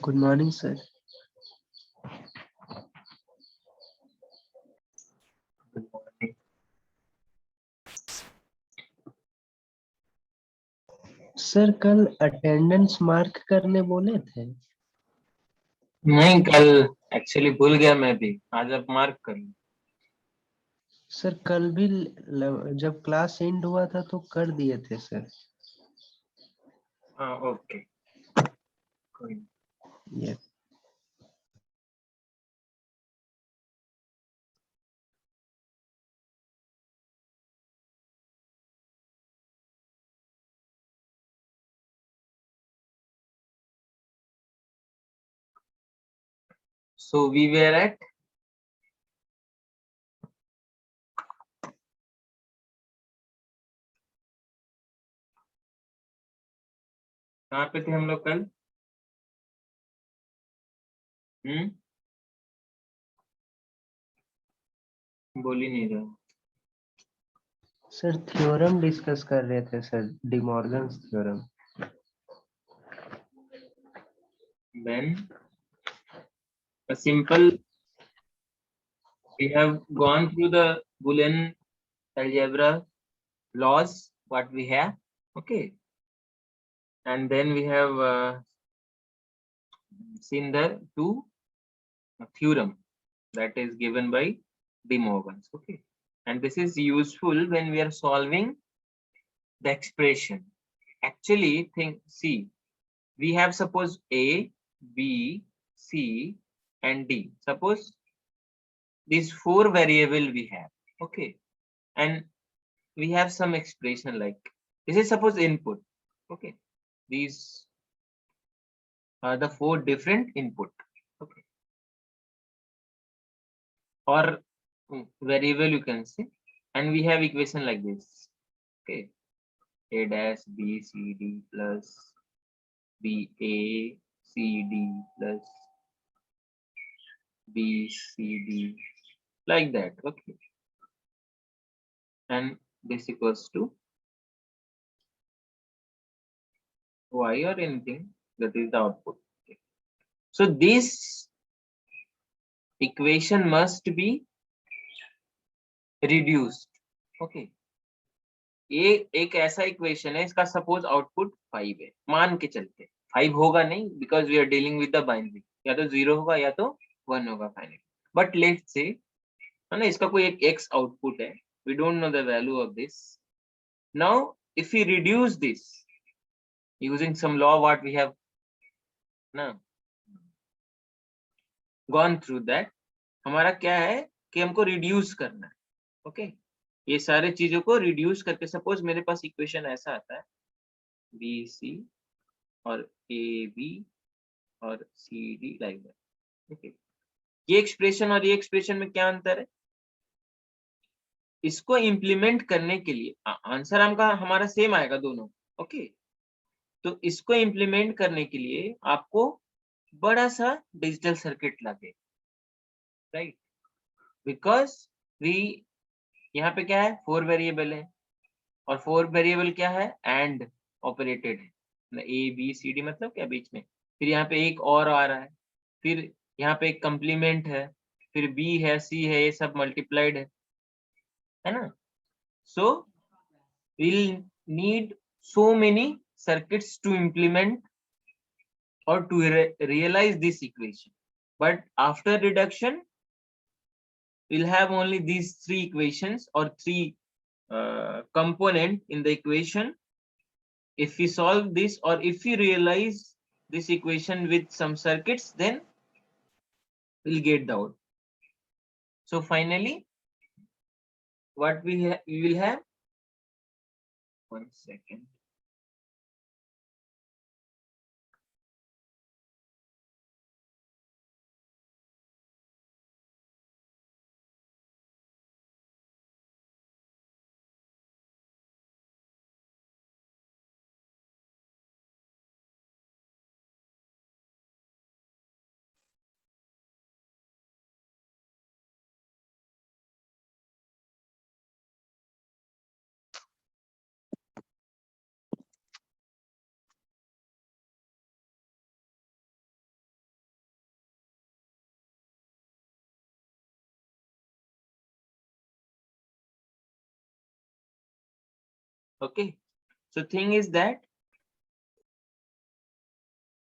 Good morning, sir. Good morning. Sir कल attendance mark करने बोले थे। नहीं, कल एक्चुअली भूल गया मैं भी। आज आप मार्क कर लो। सर कल भी जब क्लास एंड हुआ था तो कर दिए थे सर। हाँ, ओके, कोई नहीं। Yes. So we were at कहाँ पे थे हम लोग कल? बोल ही नहीं रहा। सर थ्योरम डिस्कस कर रहे थे sir, De Morgan's theorem. Then a simple, we have gone through the Boolean algebra laws what we have, okay, and then we have seen the two theorem that is given by De Morgan's, okay, and this is useful when we are solving the expression. Actually, think, see, we have suppose A, B, C, and D. Suppose these four variable we have, okay, and we have some expression like this is suppose input, okay. These are the four different input, okay, or variable you can say, and we have equation like this, okay. A dash B C D plus B A C D plus B C D like that, okay, and this equals to y or anything, that is the output, okay. So this equation must be reduced, okay. ये एक ऐसा equation है, इसका suppose output 5 है, मान के चलते 5 होगा नहीं, because we are dealing with the binary, या तो 0 होगा या तो 1 होगा फाइनली, बट लेट्स से है ना, इसका कोई एक x आउटपुट है, we don't know the value of this. Now if we reduce this using some law what we have ना गॉन थ्रू दैट, हमारा क्या है कि हमको रिड्यूस करना है, ओके. ये सारे चीजों को रिड्यूस करके सपोज मेरे पास इक्वेशन ऐसा आता है बी सी और ए बी और C D like that, okay. ये एक्सप्रेशन और ये एक्सप्रेशन में क्या अंतर है? इसको इम्प्लीमेंट करने के लिए आंसर हमका हमारा सेम आएगा दोनों, ओके. तो इसको इम्प्लीमेंट करने के लिए आपको बड़ा सा डिजिटल सर्किट लगे, राइट, बिकॉज वी यहाँ पे क्या है, 4 वेरिएबल है, और 4 वेरिएबल क्या है, एंड ऑपरेटेड है, ए बी सी डी मतलब क्या बीच में, फिर यहाँ पे एक और आ रहा है, फिर यहाँ पे एक कंप्लीमेंट है, फिर बी है सी है, ये सब मल्टीप्लाइड है ना. सो we'll need so many circuits to implement or to realize this equation, but after reduction we'll have only these three equations or three component in the equation. If we solve this or if we realize this equation with some circuits, then we'll get the out. So finally what we will have, 1 second. Okay, so thing is that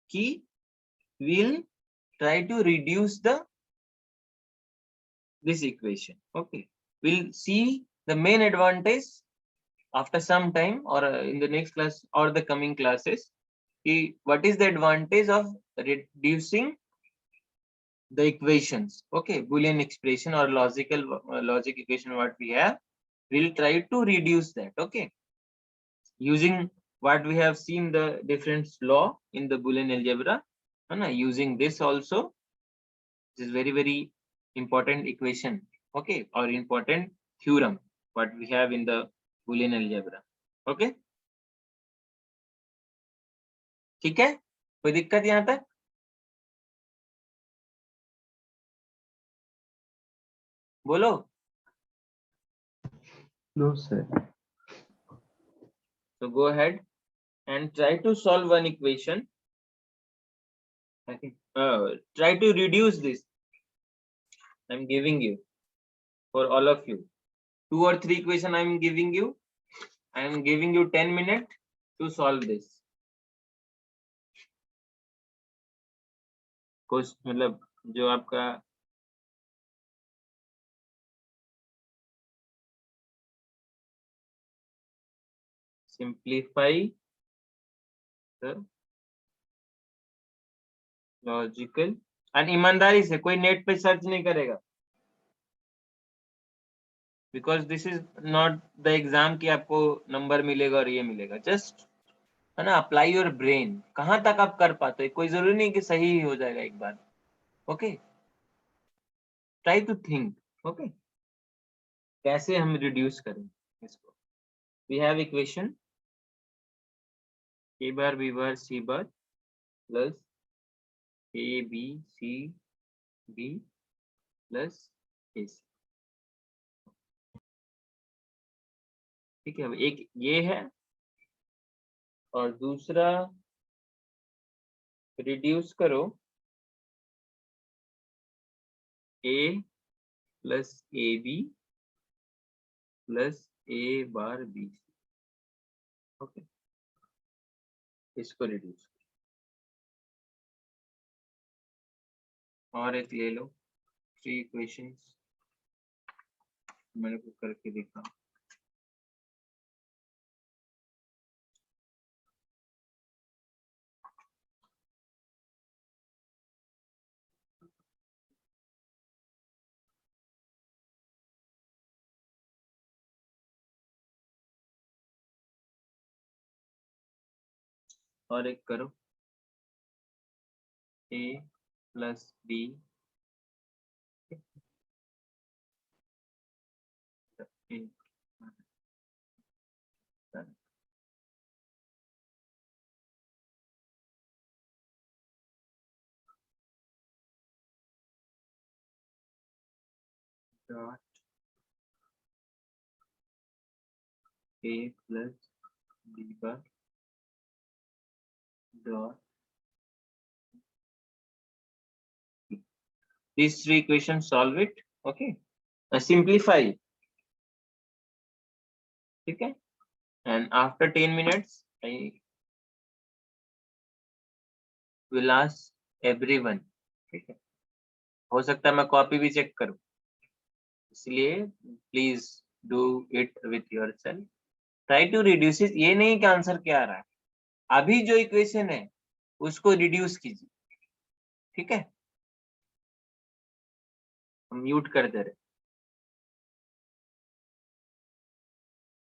key will try to reduce this equation. Okay, we'll see the main advantage after some time, or in the next class or the coming classes. What is the advantage of reducing the equations? Okay, Boolean expression or logic equation what we have, we'll try to reduce that. Okay, using what we have seen the difference law in the Boolean algebra, using this also. This is very important equation, okay, or important theorem what we have in the Boolean algebra. Okay, ठीक है, कोई दिक्कत यहाँ तक? बोलो. No, sir. So go ahead and try to solve one equation. Okay. Try to reduce this. I'm giving you for all of you 2 or 3 equation. I'm giving you 10 minutes to solve this. कुछ मतलब जो आपका simplify the logical, and ईमानदारी से कोई net पे search नहीं करेगा, because this is not the exam कि आपको नंबर मिलेगा और ये मिलेगा. जस्ट है ना, अप्लाई योर ब्रेन, कहाँ तक आप कर पाते हो. कोई जरूरी नहीं कि सही ही हो जाएगा एक बार. Okay, try to think. Okay, कैसे हम रिड्यूस करें इसको. We have equation a bar b bar c bar plus a b c d plus a c. ठीक है, एक ये है और दूसरा रिड्यूस करो a plus A B plus a bar b. Okay, इसको रिड्यूस. और एक ले लो 3 इक्वेशंस मैंने को करके दिखा. और एक करो a plus b dot a plus b bar dot c. These 3 equations, solve it. Okay, simplify. ठीक है, and after 10 minutes I will ask everyone. ठीक है, हो सकता है मैं कॉपी भी चेक करूं, इसलिए please do it with yourself. Try to reduce it. ये नहीं कि आंसर क्या आ रहा है, अभी जो इक्वेशन है उसको रिड्यूस कीजिए. ठीक है, म्यूट कर दे रहे.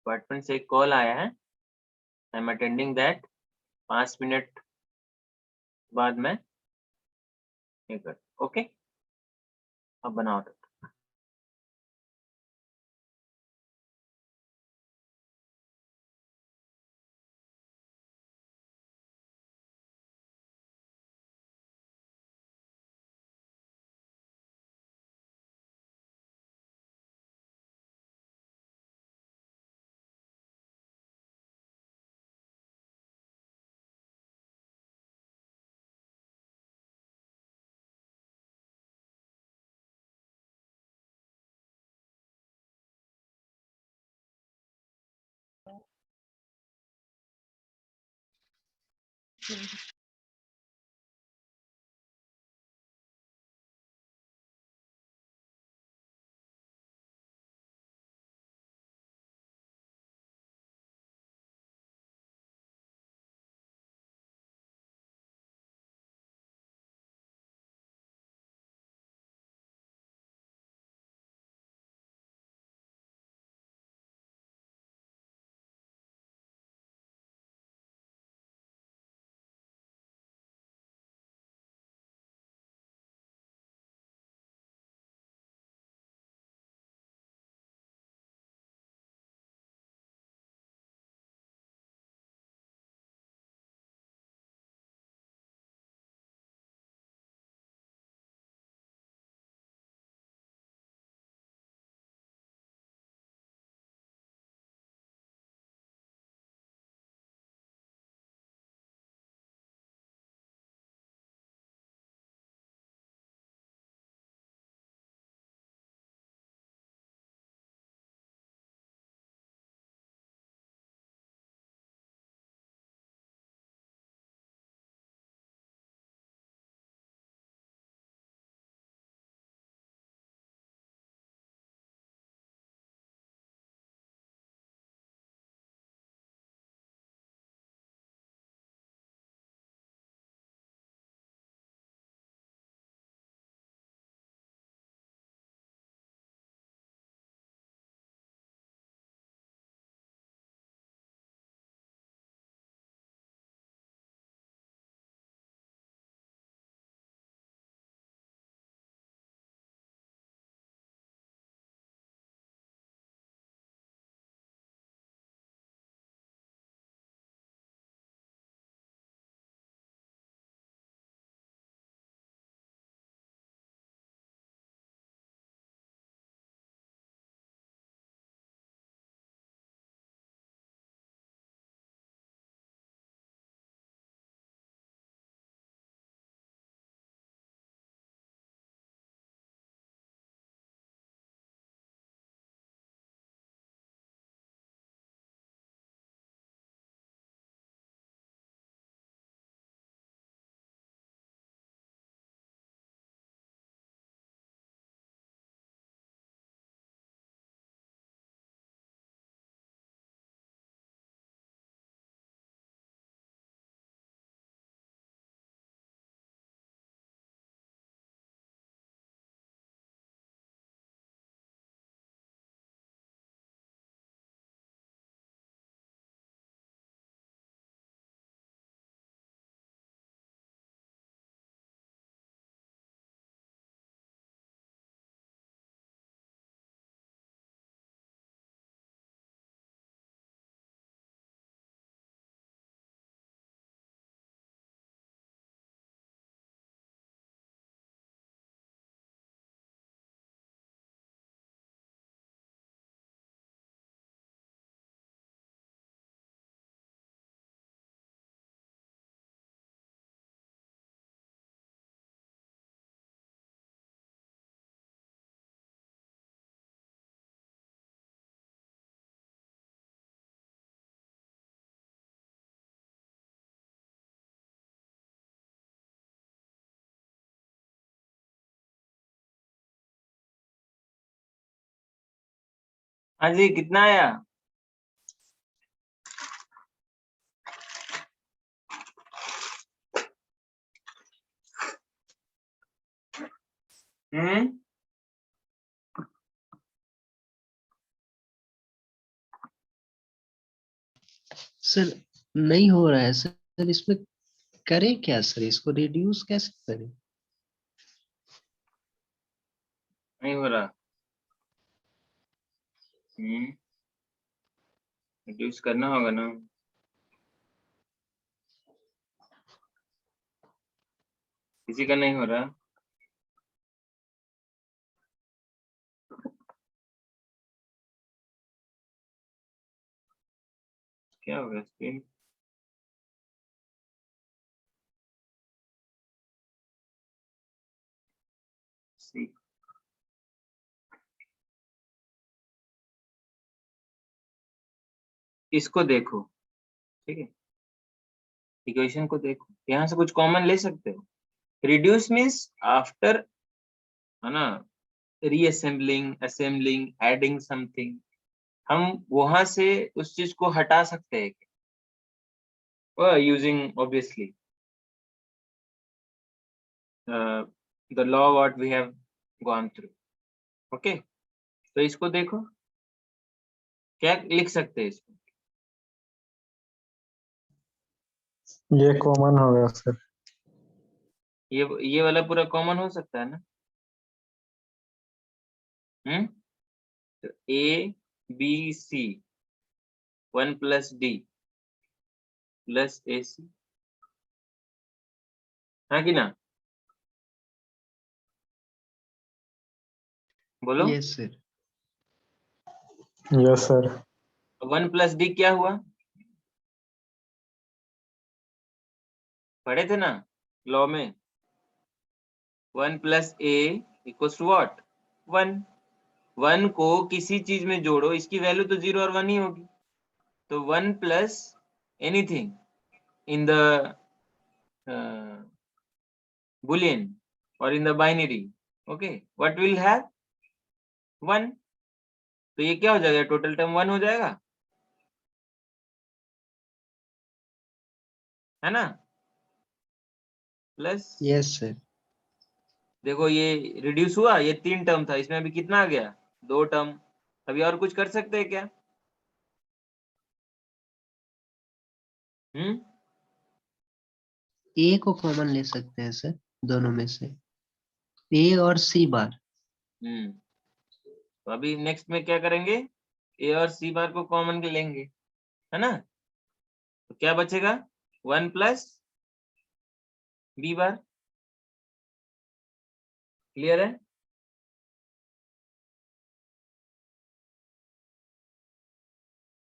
डिपार्टमेंट से एक कॉल आया है, I am attending that. 5 minute बाद में ये कर. ओके, अब बनाओ. हाँ जी, कितना आया? सर नहीं हो रहा है सर, इसमें करें क्या सर, इसको रिड्यूस कैसे करें? नहीं हो रहा। रिड्यूस करना होगा ना। किसी का नहीं हो रहा। क्या हो गया स्क्रीन? सी इसको देखो, ठीक है, इक्वेशन को देखो, यहाँ से कुछ कॉमन ले सकते हो। रिड्यूस मीन्स आफ्टर, है ना, रीअसेंबलिंग, असेंबलिंग, एडिंग समथिंग, हम वहां से उस चीज को हटा सकते हैं using obviously the law what we have gone through. Okay, तो इसको देखो क्या लिख सकते हैं इसको। ये कॉमन होगा सर। ये वाला पूरा कॉमन हो सकता है ना। तो A B C 1 plus D plus A C, हाँ कि ना, बोलो। Yes sir. Yes sir. 1 plus D क्या हुआ, पढ़े थे ना लॉ में, 1 plus A equals to what, 1। 1 को किसी चीज में जोड़ो, इसकी वैल्यू तो 0 और 1 ही होगी। तो 1 plus anything in the boolean or in the binary, okay, what will have 1। तो ये क्या हो जाएगा, टोटल टर्म 1 हो जाएगा, है ना, प्लस। Yes sir. देखो ये रिड्यूस हुआ, ये 3 टर्म था, इसमें अभी कितना आ गया, 2 टर्म। अभी और कुछ कर सकते हैं क्या? ए को कॉमन ले सकते हैं सर, दोनों में से, ए और सी बार। तो अभी नेक्स्ट में क्या करेंगे, ए और सी बार को कॉमन लेंगे, है ना। तो क्या बचेगा, 1 प्लस बी बार। क्लियर है?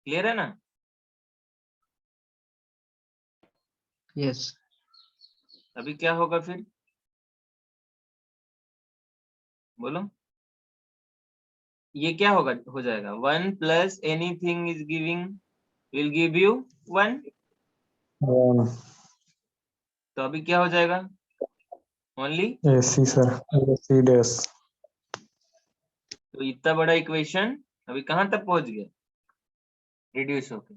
क्लियर है ना? यस। अभी क्या होगा फिर, बोलो। ये क्या होगा, हो जाएगा 1 plus anything is giving will give you 1। तो अभी क्या हो जाएगा, only. AC sir, AC dash. तो इतना बड़ा इक्वेशन अभी कहां तक पहुंच गया, रिड्यूस होके,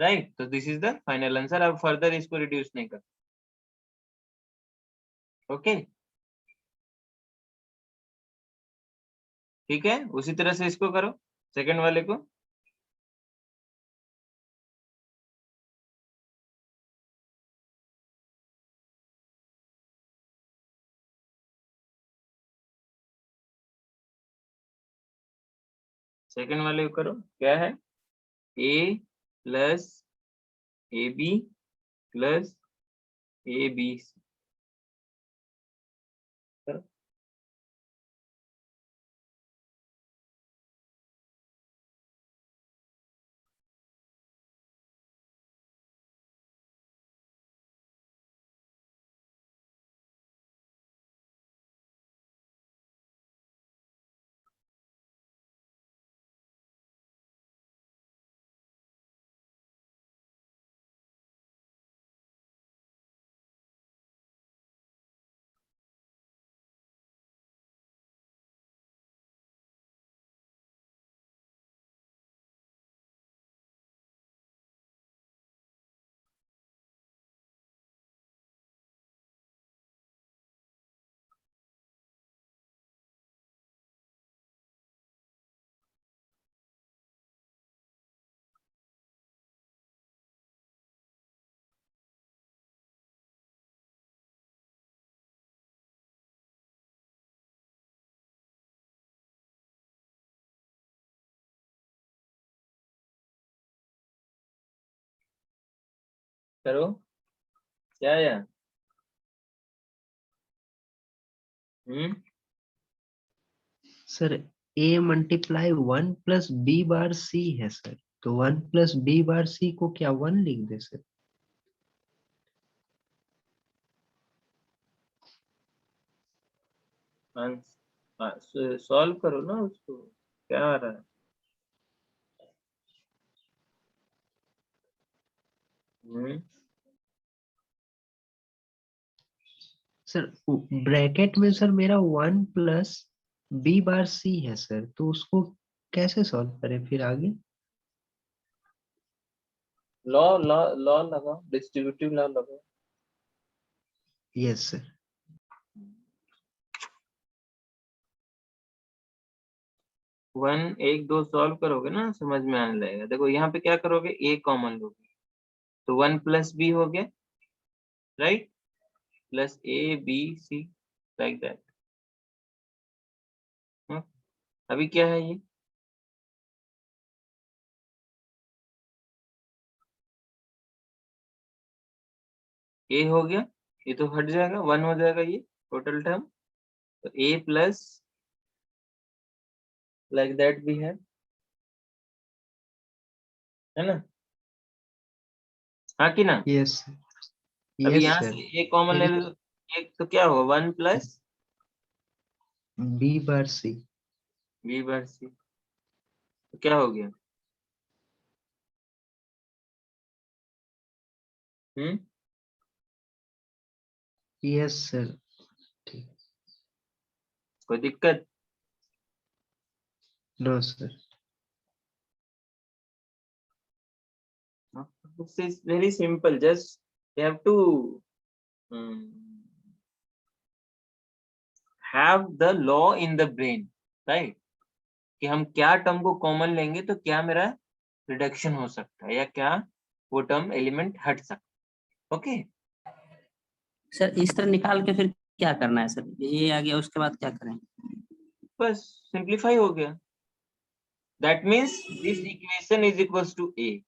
राइट। तो this is the final answer. अब फर्दर इसको रिड्यूस नहीं कर, ओके, ठीक है। उसी तरह से इसको करो, सेकंड वाले को। सेकंड वाले को करो, क्या है, A plus A B plus A B C. करो, क्या है यार, sir A multiply 1 plus B bar C है सर, तो 1 प्लस बी बार सी को क्या 1 लिख दे सर? सॉल्व करो ना उसको, क्या आ रहा है। सर ब्रैकेट में सर मेरा 1 प्लस बी बार सी है सर, तो उसको कैसे सॉल्व करें फिर आगे? लॉ लॉ लॉ लगाओ, डिस्ट्रीब्यूटिव लॉ लगाओ। Yes sir. 1 1 2 सॉल्व करोगे ना, समझ में आने लगेगा। देखो यहाँ पे क्या करोगे, ए कॉमन लोगे तो 1 प्लस बी हो गया, right, plus A B C, like that. अभी क्या है ये, ए हो गया, ये तो हट जाएगा, 1 हो जाएगा ये टोटल टर्म, तो ए प्लस, लाइक दैट भी है ना, हाँ कि ना। यस अभी यस यहाँ सर। से ए कॉमन ले फिर लो, एक तो क्या होगा, 1 plus B bar C. B bar C, तो क्या हो गया, यस सर। ठीक। कोई दिक्कत? No sir. This is very simple. Just you have to have the law in the brain, right? कि हम क्या टर्म को कॉमन लेंगे तो क्या मेरा रिडक्शन हो सकता है, या क्या वो टर्म एलिमेंट हट सकता है। ओके सर इस तरह निकाल के फिर क्या करना है सर, ये आ गया उसके बाद क्या करें? बस सिंप्लीफाई हो गया। That means this equation is equals to A.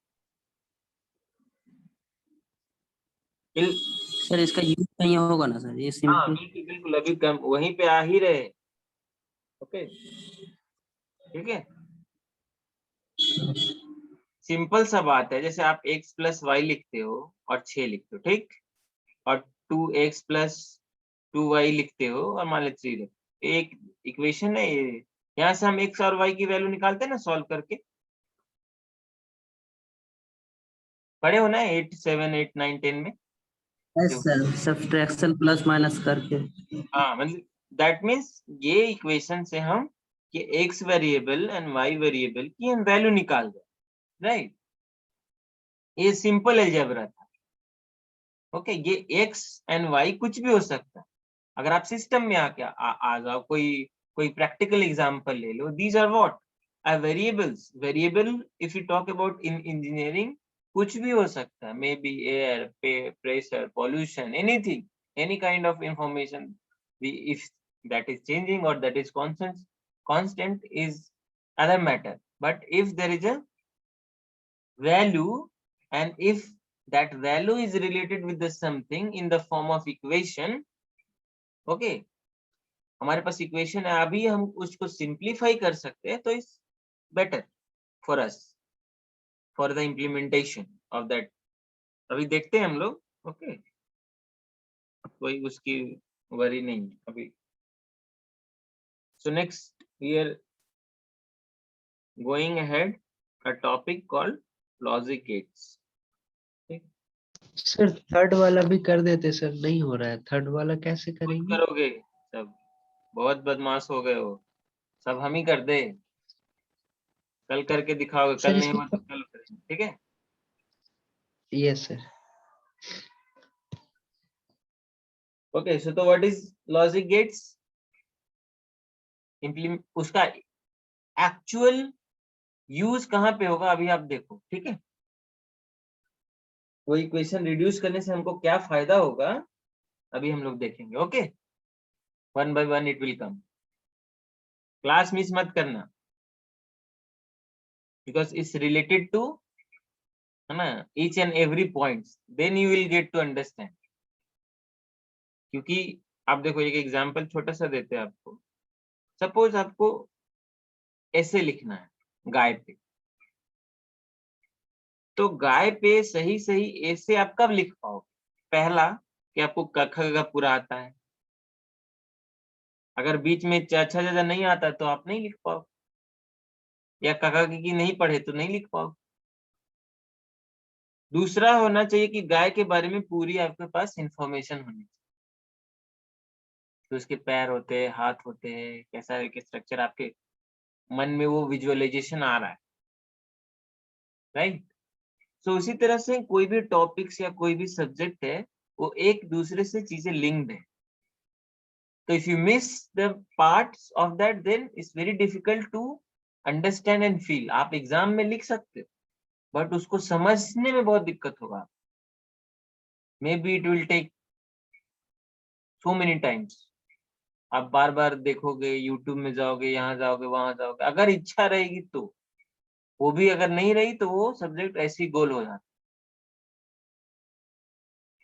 Sir इसका यूज कहीं होगा ना सर, ये हाँ सिंपल। बिल्कुल बिल्कुल, अभी कम वहीं पे आ ही रहे। ओके ठीक है, सिंपल सा बात है। जैसे आप x प्लस वाई लिखते हो और 6 लिखते हो, ठीक, और 2x प्लस 2y लिखते हो और मान लो 3 लिखते हो, एक इक्वेशन है ये। यहाँ से हम x और y की वैल्यू निकालते हैं ना सॉल्व करके, पढ़े हो ना 8 7 8 9 10 में। Yes sir, subtraction plus minus करके। हाँ मतलब दैट मीन्स ये इक्वेशन से हम कि x variable and y variable की हम वैल्यू निकाल दें, राइट। ये सिंपल अलजेब्रा था। ओके ये x एंड y कुछ भी हो सकता है। अगर आप सिस्टम में आके आ जाओ, कोई प्रैक्टिकल एग्जांपल ले लो, these are what are variables. Variable if you talk about in engineering कुछ भी हो सकता है, may be air, pressure, pollution, anything, any kind of information, if that is changing or that is constant is other matter, but if there is a value and if that value is related with the something in the form of equation, okay, हमारे पास equation है, अभी हम उसको simplify कर सकते हैं, तो is better for us for the implementation of that. अभी देखते हैं हम लोग। ओके कोई उसकी वरी नहीं है अभी। So next we are going ahead a topic called logic gates. Sir third वाला भी कर देते सर, नहीं हो रहा है। थर्ड वाला कैसे करेंगे? करोगे सब, बहुत बदमाश हो गए हो, सब हम ही कर दे, कल करके दिखाओगे, सर कल नहीं इसको हुआ तो कल करेंगे, ठीक है। Yes sir. ओके सो तो what is logic gates, implement उसका एक्चुअल यूज कहाँ पे होगा अभी आप देखो, ठीक है। वो इक्वेशन रिड्यूस करने से हमको क्या फायदा होगा अभी हम लोग देखेंगे। Okay one by one it will come, class miss मत करना, बिकॉज इट्स रिलेटेड टू, है ना, each and every points, then you will get to understand. क्योंकि आप देखो एक एग्जांपल छोटा सा देते हैं आपको। सपोज आपको ऐसे लिखना है गाय पे, तो गाय पे सही सही ऐसे आप कब लिख पाओगे? पहला कि आपको क ख ग पूरा आता है। अगर बीच में च छ ज नहीं आता तो आप नहीं लिख पाओ, या क ख की नहीं पढ़े तो नहीं लिख पाओ। दूसरा होना चाहिए कि गाय के बारे में पूरी आपके पास इंफॉर्मेशन होनी चाहिए। तो उसके पैर होते हैं, हाथ होते हैं, कैसा एक स्ट्रक्चर आपके मन में वो विजुअलाइजेशन आ रहा है, राइट। सो उसी तरह से कोई भी टॉपिक्स या कोई भी सब्जेक्ट है वो एक दूसरे से चीजें लिंक्ड है। तो if you miss the parts of that then it's very difficult to understand and feel. आप एग्जाम में लिख सकते हो बट उसको समझने में बहुत दिक्कत होगा। Maybe it will take so many times. आप बार बार देखोगे, यूट्यूब में जाओगे, यहाँ जाओगे, वहां जाओगे, अगर इच्छा रहेगी तो। वो भी अगर नहीं रही तो वो सब्जेक्ट ऐसे ही गोल हो जाता,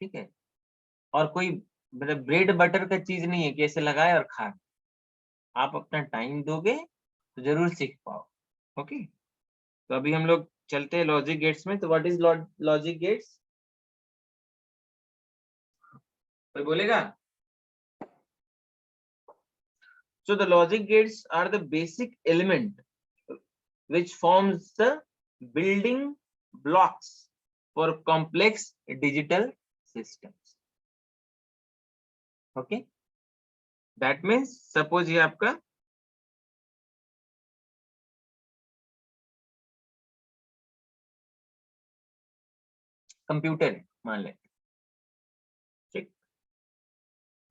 ठीक है। और कोई मतलब ब्रेड बटर का चीज नहीं है कि ऐसे लगाए और खाए। आप अपना टाइम दोगे तो जरूर सीख पाओ। ओके, तो अभी हम लोग चलते हैं लॉजिक गेट्स में। तो व्हाट इज लॉजिक गेट्स? कोई बोलेगा? So the logic gates are the basic element which forms the building blocks for complex digital systems. Okay, that means suppose ये आपका कंप्यूटर है, मान लें, ठीक।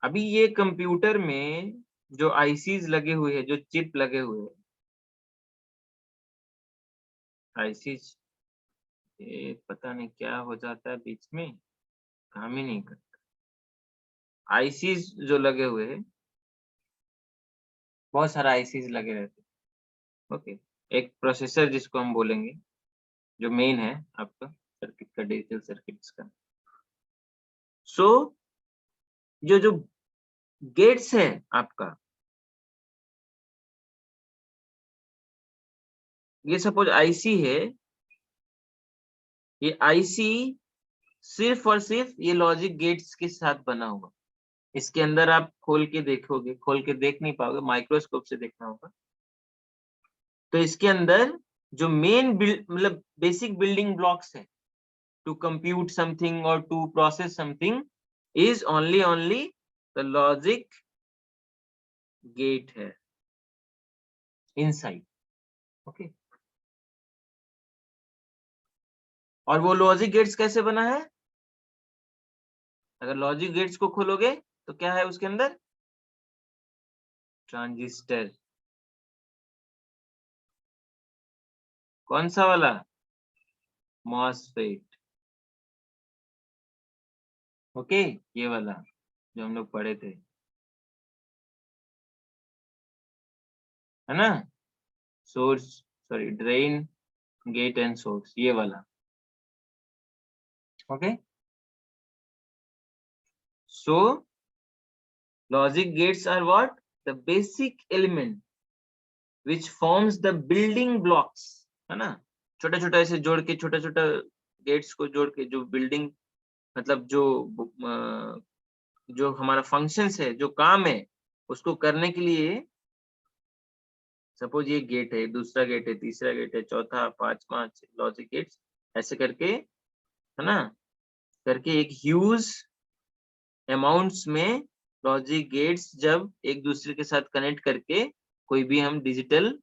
अभी ये कंप्यूटर में जो आईसीज लगे हुए हैं, जो चिप लगे हुए हैं, आईसीज, ये पता नहीं क्या हो जाता है बीच में, काम ही नहीं करता। आईसीज जो लगे हुए हैं, बहुत सारा आईसीज लगे रहते हैं। ओके, एक प्रोसेसर जिसको हम बोलेंगे, जो मेन है आपका सर्किट का, डिजिटल सर्किट्स का। सो जो जो गेट्स है आपका, ये सपोज आईसी है, ये आईसी सिर्फ और सिर्फ ये लॉजिक गेट्स के साथ बना हुआ। इसके अंदर आप खोल के देखोगे, खोल के देख नहीं पाओगे, माइक्रोस्कोप से देखना होगा। तो इसके अंदर जो मेन मतलब बेसिक बिल्डिंग ब्लॉक्स है टू कंप्यूट समथिंग और to process something is only the logic gate है इनसाइड। ओके, और वो लॉजिक गेट्स कैसे बना है? अगर लॉजिक गेट्स को खोलोगे तो क्या है उसके अंदर? ट्रांजिस्टर। कौन सा वाला? मॉसफेट। ओके, ये वाला जो हम लोग पढ़े थे, है ना? Source, sorry, drain, gate and source, ये वाला। Okay, so logic gates are what? The basic element which forms the building blocks, है ना? छोटा छोटा ऐसे जोड़ के, छोटा छोटा गेट्स को जोड़ के जो बिल्डिंग, मतलब जो हमारा फंक्शंस है, जो काम है, उसको करने के लिए सपोज ये गेट है, दूसरा गेट है, तीसरा गेट है, चौथा, पांचवा, लॉजिक गेट्स, ऐसे करके, है ना, करके एक ह्यूज अमाउंट्स में लॉजिक गेट्स जब एक दूसरे के साथ कनेक्ट करके कोई भी हम डिजिटल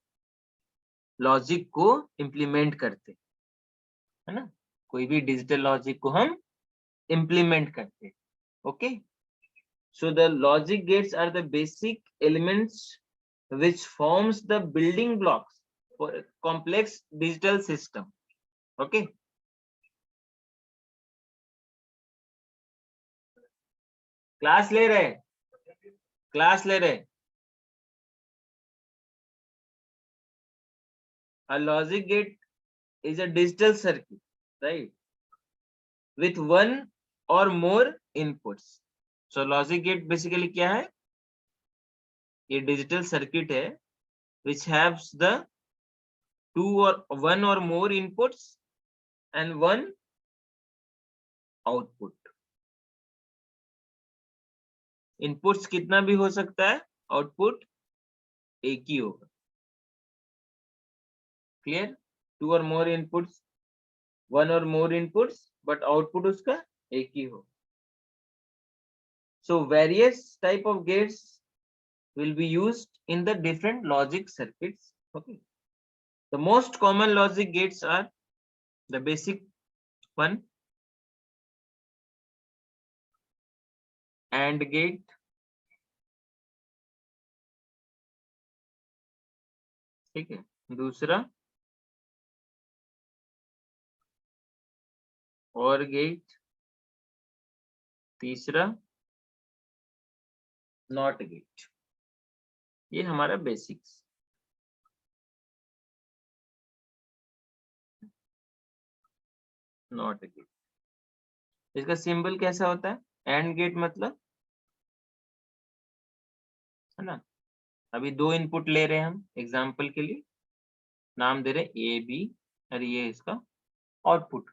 लॉजिक को इम्प्लीमेंट करते, है ना, कोई भी डिजिटल लॉजिक को हम इम्प्लीमेंट करते। Okay, so the logic gates are the basic elements which forms the building blocks for a complex digital system. Okay, class ले रहे, क्लास ले रहे। A logic gate is a digital circuit, right, with one or more inputs. So logic gate basically क्या है? ये digital circuit है which has the one or more inputs and one output. Inputs कितना भी हो सकता है, आउटपुट एक ही होगा। Clear? 2 or more inputs, 1 or more inputs but output उसका एक ही हो। So various type of gates will be used in the different logic circuits. Okay, the most common logic gates are the basic one, AND gate, ठीक है, दूसरा OR gate, तीसरा NOT gate। ये हमारा बेसिक्स। नॉट गेट, इसका symbol कैसा होता है? एंड गेट मतलब, है ना, अभी दो इनपुट ले रहे हैं हम एग्जांपल के लिए, नाम दे रहे ए बी और ये इसका आउटपुट।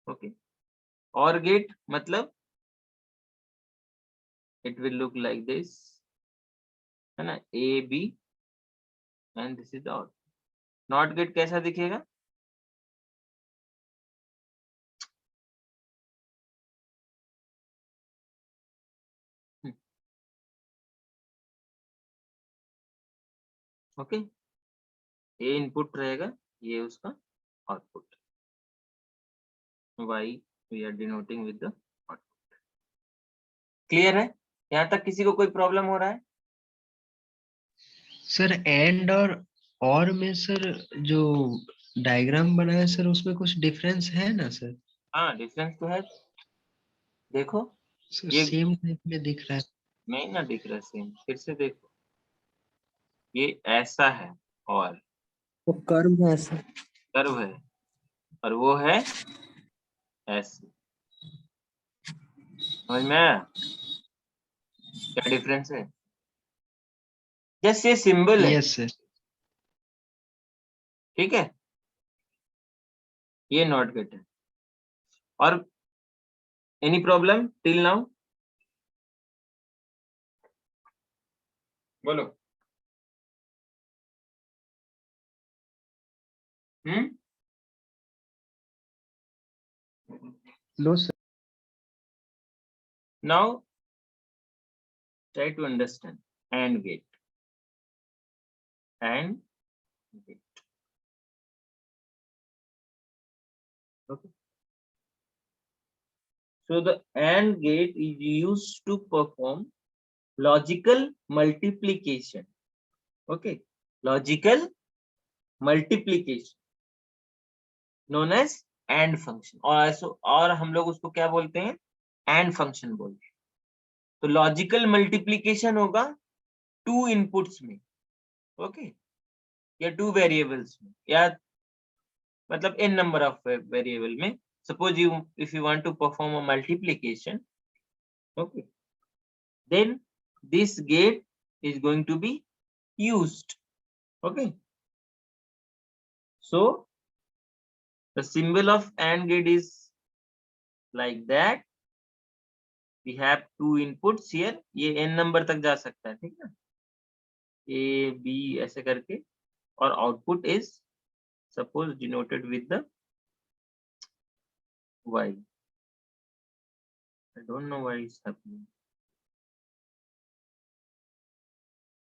ओके, और गेट मतलब it will look like this, है ना, A B and this is out. Not gate कैसा दिखेगा? ओके, ये इनपुट रहेगा, ये उसका output. Y we are denoting with the output. Clear है? यहाँ तक किसी को कोई प्रॉब्लम हो रहा है? सर एंड और में सर जो डायग्राम बना है सर उसमें कुछ डिफरेंस है ना सर? हाँ, डिफरेंस तो है, देखो सर ये सेम टाइप में दिख रहा है। नहीं ना दिख रहा सेम, फिर से देखो, ये ऐसा है और वो कर्व है सर। कर्व है, और वो है ऐसे। समझ में आया क्या डिफरेंस है? जस्ट ये सिंबल है, यस सर। ठीक है, ये नॉट गेट है। और एनी प्रॉब्लम टिल नाउ? बोलो। No sir. Now try to understand AND gate. AND gate. Okay. So the AND gate is used to perform logical multiplication. Okay, logical multiplication known as AND function, और हम लोग उसको क्या बोलते हैं? AND function बोलते हैं। तो लॉजिकल मल्टीप्लीकेशन होगा टू इनपुट्स में, ओके, या टू वेरिएबल्स में, या मतलब n नंबर ऑफ वेरिएबल में। Suppose you if you want to perform a multiplication, okay, then this gate is going to be used. Okay, so the symbol of AND gate is like that. We have two inputs here, ये n number तक जा सकता है, ठीक है, a b ऐसे करके, और output is suppose denoted with the y. I don't know why it's happening.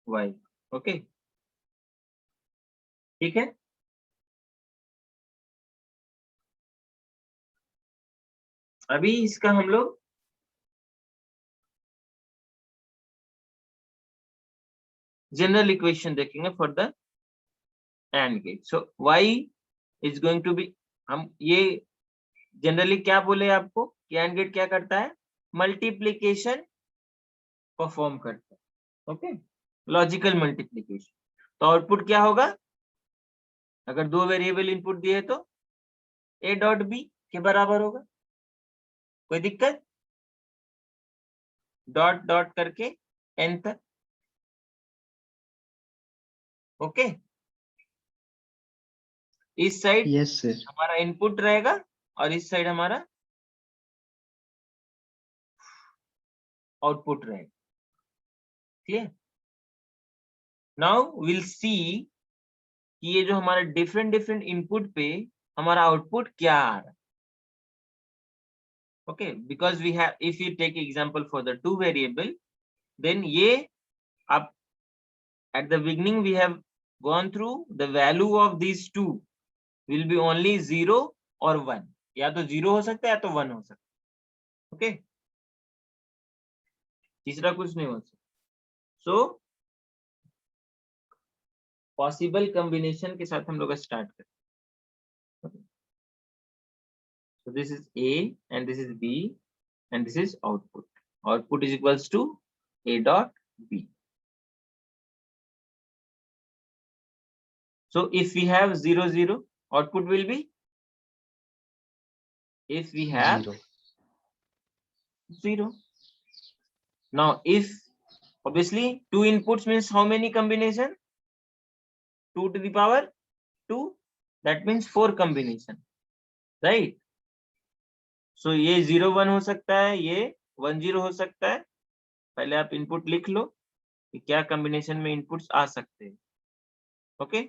y. Okay, ठीक है। अभी इसका हम लोग जनरल इक्वेशन देखेंगे for the AND gate. So y is going to be, हम ये जनरली क्या बोले आपको कि AND गेट क्या करता है? मल्टीप्लीकेशन परफॉर्म करता है। Okay, logical multiplication. तो आउटपुट क्या होगा? अगर दो वेरिएबल इनपुट दिए तो a डॉट बी के बराबर होगा। कोई दिक्कत? डॉट डॉट करके n तक। ओके, इस साइड यस सर। हमारा इनपुट रहेगा और इस साइड हमारा आउटपुट रहेगा। क्लियर? नाउ विल सी कि ये जो हमारा डिफरेंट डिफरेंट इनपुट पे हमारा आउटपुट क्या आ रहा है। okay, because we have, if you take example for the 2 variable, then ये आप at the beginning we have gone through the value of these two will be only 0 or 1, या तो 0 हो सकता है या तो 1 हो सकता है, okay, तीसरा कुछ नहीं हो सकता. So पॉसिबल कॉम्बिनेशन के साथ हम लोग स्टार्ट करें. So this is A and this is B and this is output. Output is equals to A dot B. So if we have 0 0, output will be, if we have 0. Now if obviously 2 inputs means how many combination? 2 to the power 2, that means 4 combination, right? So ये 0 1 हो सकता है, ये 1 0 हो सकता है. पहले आप इनपुट लिख लो कि क्या कॉम्बिनेशन में इनपुट्स आ सकते हैं, ओके.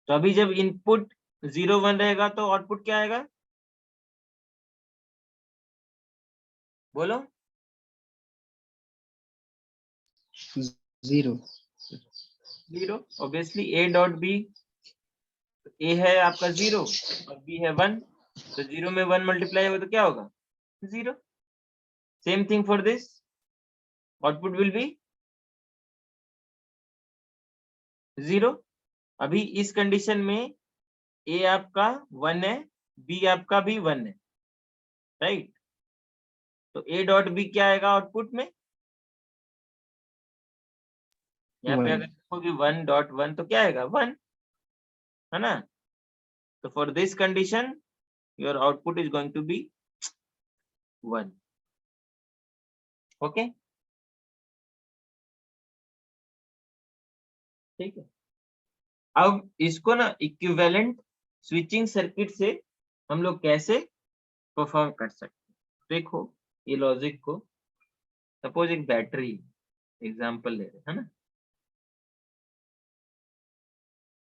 तो अभी जब इनपुट 0 1 रहेगा तो आउटपुट क्या आएगा, बोलो. 0. 0. Obviously A dot B, A है आपका 0 और B है 1, तो 0 में 1 मल्टीप्लाई होगा तो क्या होगा, 0. Same thing for this, output will be 0. अभी इस कंडीशन में A आपका 1 है, B आपका भी 1 है, राइट. तो A डॉट B क्या आएगा आउटपुट में, यहाँ पे 1. अगर देखोगे 1 डॉट 1 तो क्या आएगा, 1, है ना. तो for this condition your output is going to be 1, okay. ठीक है. अब इसको ना इक्विवेलेंट स्विचिंग सर्किट से हम लोग कैसे परफॉर्म कर सकते हैं. देखो ये लॉजिक को, सपोज एक बैटरी एग्जांपल ले रहे हैं, है ना.